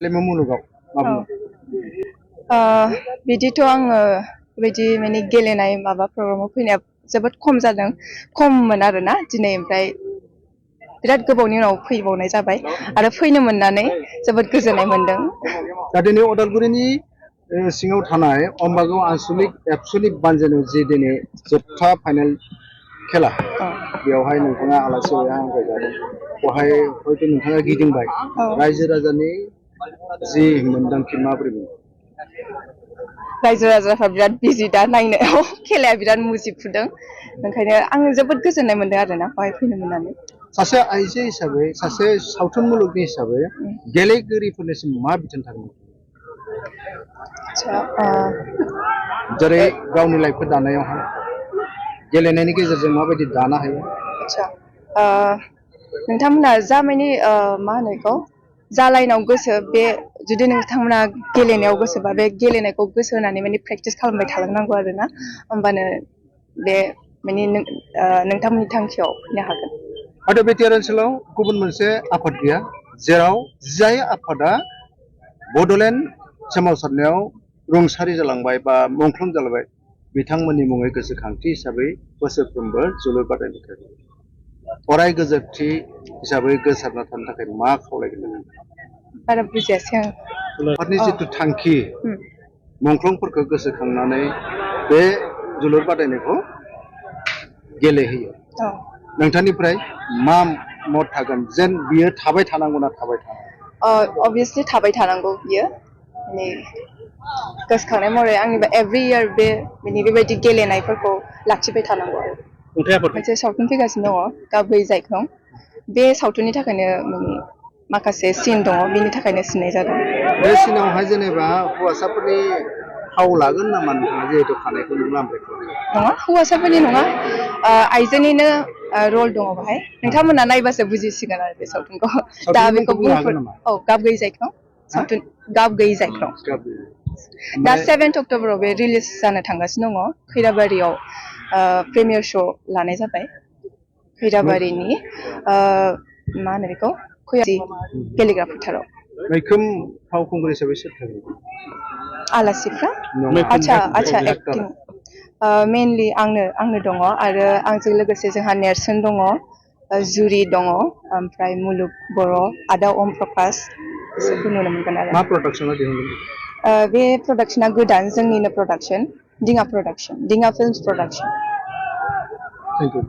मुलुगाव मा बुङो? बिदिथ' आङो बेबायदि माने गेलेनाय माबा प्रग्रामाव फैनाया जोबोद खम जादों, खममोन आरोना दिनै ओमफ्राय बिराद गोबावनि उनाव फैबावनाय जाबाय आरो फैनो मोननानै जोबोद गोजोननाय मोनदों। दा दिनै उदालगुरिनि सिङाव थानाय अम्बागाव आनसलिक एबसुलिक बानजायनायाव जि दिनै जोबथा फाइनाल खेला बेवहाय नोंथाङा आलासि हांख्रायजादों, बेवहाय हयथ' नोंथाङा गिदिंबाय, रायजो राजानि जि मोन्दांथि माबोरै मोनो? रायजो राजाफ्रा बिराद बिजि दा नायनायाव, खेलाया बिराद मुजिफुदों, ओंखायनो आं जोबोद गोजोननाय मोनदों आरोना बेवहाय फैनो मोननानै। सासे आइजो हिसाबै, सासे सावथुन मुलुगनि हिसाबै गेलेगिरिफोरनिसिम मा बिथोन थागोन? जेरै गावनि लाइफखौ दानायावहाय गेलेनायनि गेजेरजों माबायदि दानो हायो? नोंथांमोना जा माने मा होनो बेखौ, जा लाइनाव गोसो, बे जुदि नोंथांमोना गेलेनायाव गोसोबा बे गेलेनायखौ गोसो होनानै माने प्रेक्टिस खालामबाय थालांनांगौ आरोना, होमबानो बे माने नोंथांमोननि थांखियाव फैनो हागोन। आरो बिटिआर ओनसोलाव गुबुन मोनसे आफाद गैया, जेराव जाय आफादा बड'लेण्ड सोमावसारनायाव रुंसारि जालांबाय बा मुंख्लं जालांबाय, बिथांमोननि मुङै गोसोखांथि हिसाबै बोसोरफ्रोमबो जोलुर बादायनाय थायो। अराय गोजोरथि हिसाबै गोसारना थानो थाखाय मा खावलायगोन? बारा बुजियासै आं। आफादनि जिथु थांखि, मुंख्लंफोरखौ गोसोखांनानै बे जोलुर बादायनायखौ गेलेहोयो, नोंथांनिफ्राय मा मत थागोन, जेन बियो थाबाय थानांगौना थाबाय थानांगौ? अबभियासलि थाबाय थानांगौ बियो, माने गोसोखांनाय महरै आंनिबा एभ्रि इयार बे माने बेबायदि गेलेनायफोरखौ लाखिबाय थानांगौ आरो। मोनसे सावथुन फैगासिनो दङ, गाबै जायख्लं, बे सावथुननि थाखायनो माने माखासे सिन दङ, बेनि थाखायनो सिननाय जादों। बे सिनावहाय जेनेबा हौवासाफोरनि फाव लागोन नामा नोंथाङा, जिहेतु खानायखौ लामबाय? नङा, हौवासाफोरनि नङा, आइजोनिनो रल दङ बेहाय। नोंथांमोना नायबासो बुजिसिगोन आरो बे सावथुनखौ। दा बेखौ बुंफोर, गाब गैयै जायख्लं सावथुन, गाब गैयै जायख्लं। दा 7 अक्ट'बराव बे रिलिज जानो थांगासिनो दङ, खैराबारियाव प्रिमियार श' लानाय जाबाय। खैराबारिनि मा होनो बेखौ, गेलेग्रा फोथाराव। मैखोम फावखुंग्रि हिसाबै सोर थागोन? आलासिफ्रा आच्छा एक्टिं मेनलि आंनो दङ, आरो आंजों लोगोसे जोंहा नेरसोन दङ, जुरि दङ, ओमफ्राय मुलुग बर', आदा अम प्रकास, बिसोरखौ नुनो मोनगोन आरो। मा प्रडाक्सनाव दिहुनगोन? बे प्रडाक्सना गोदान, जोंनिनो प्रडाक्सन, दिङा प्रडाक्सन, दिङा फिल्मस प्रडाक्सन। Thank you.